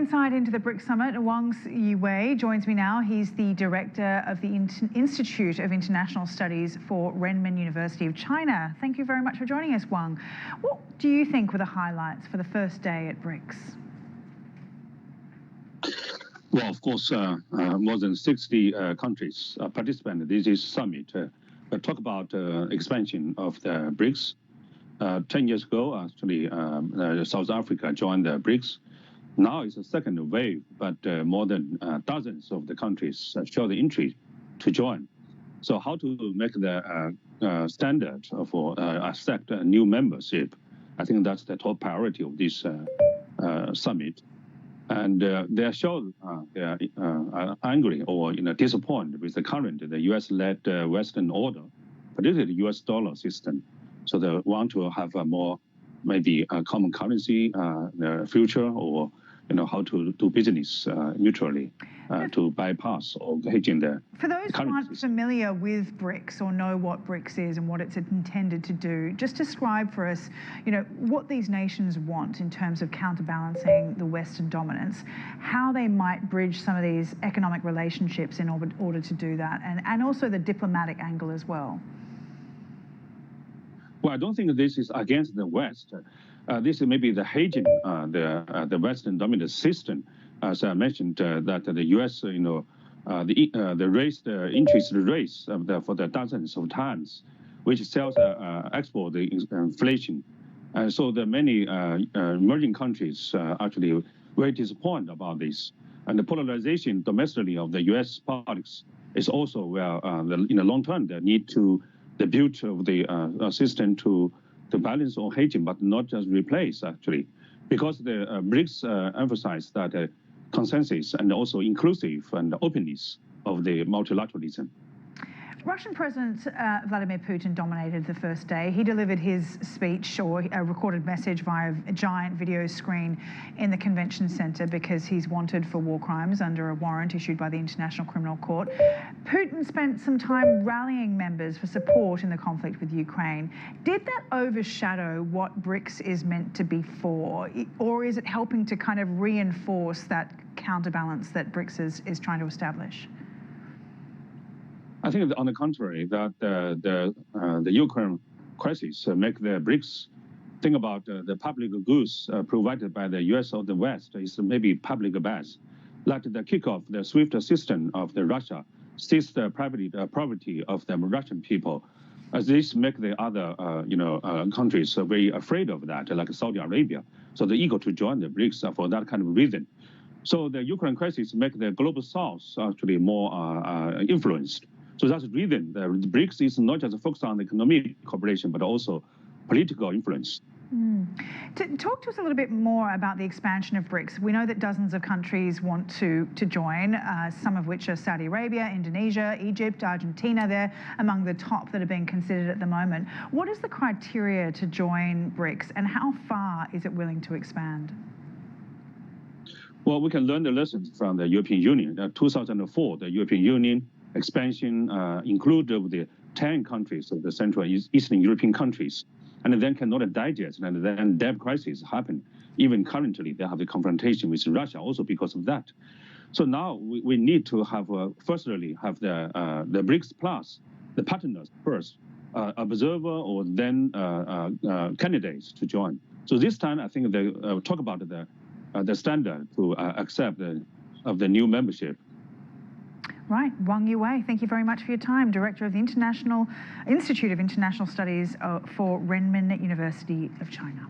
Insight into the BRICS Summit, Wang Yiwei joins me now. He's the director of the Institute of International Studies for Renmin University of China. Thank you very much for joining us, Wang. What do you think were the highlights for the first day at BRICS? Well, of course, more than 60 countries participate in this summit. Talk about expansion of the BRICS. 10 years ago, actually, South Africa joined the BRICS. Now it's a second wave, but more than dozens of the countries show the interest to join. So how to make the standard for accept a new membership? I think that's the top priority of this summit. And they show they are angry or disappointed with the current, the U.S.-led Western order, particularly the U.S. dollar system. So they want to have a more maybe a common currency in the future, or how to do business mutually to bypass or hedging the For those who aren't familiar with BRICS or know what BRICS is and what it's intended to do, just describe for us, what these nations want in terms of counterbalancing the Western dominance, how they might bridge some of these economic relationships in order to do that, and also the diplomatic angle as well. Well, I don't think this is against the West. This is maybe the hedging the Western dominant system. As I mentioned, that the U.S. the interest rates for the dozens of times, which sells export the inflation, and so the many emerging countries actually very disappointed about this. And the polarization domestically of the U.S. politics is also where in the long term they need to the build of the system to balance or hedging, but not just replace, actually, because the BRICS emphasize that consensus and also inclusive and openness of the multilateralism. Russian President Vladimir Putin dominated the first day. He delivered his speech or a recorded message via a giant video screen in the convention center because he's wanted for war crimes under a warrant issued by the International Criminal Court. Putin spent some time rallying members for support in the conflict with Ukraine. Did that overshadow what BRICS is meant to be for, or is it helping to kind of reinforce that counterbalance that BRICS is trying to establish? I think on the contrary, that the Ukraine crisis make the BRICS think about the public goods provided by the U.S. or the West is maybe public best, like the kickoff, the SWIFT system of the Russia, seize the property of the Russian people. As this make the other countries very afraid of that, like Saudi Arabia. So they're eager to join the BRICS for that kind of reason. So the Ukraine crisis make the global South actually more influenced. So that's the reason the BRICS is not just focused on economic cooperation, but also political influence. Talk to us a little bit more about the expansion of BRICS. We know that dozens of countries want to join, some of which are Saudi Arabia, Indonesia, Egypt, Argentina. They're among the top that are being considered at the moment. What is the criteria to join BRICS, and how far is it willing to expand? Well, we can learn the lessons from the European Union. In 2004, the European Union expansion included the 10 countries of the Central and Eastern European countries, and then cannot digest, and then debt crisis happened. Even currently, they have a confrontation with Russia also because of that. So now we need to have, firstly, have the BRICS plus, the partners first, observer or then candidates to join. So this time, I think they talk about the standard to accept of the new membership. Right, Wang Yiwei, thank you very much for your time. Director of the Institute of International Studies for Renmin University of China.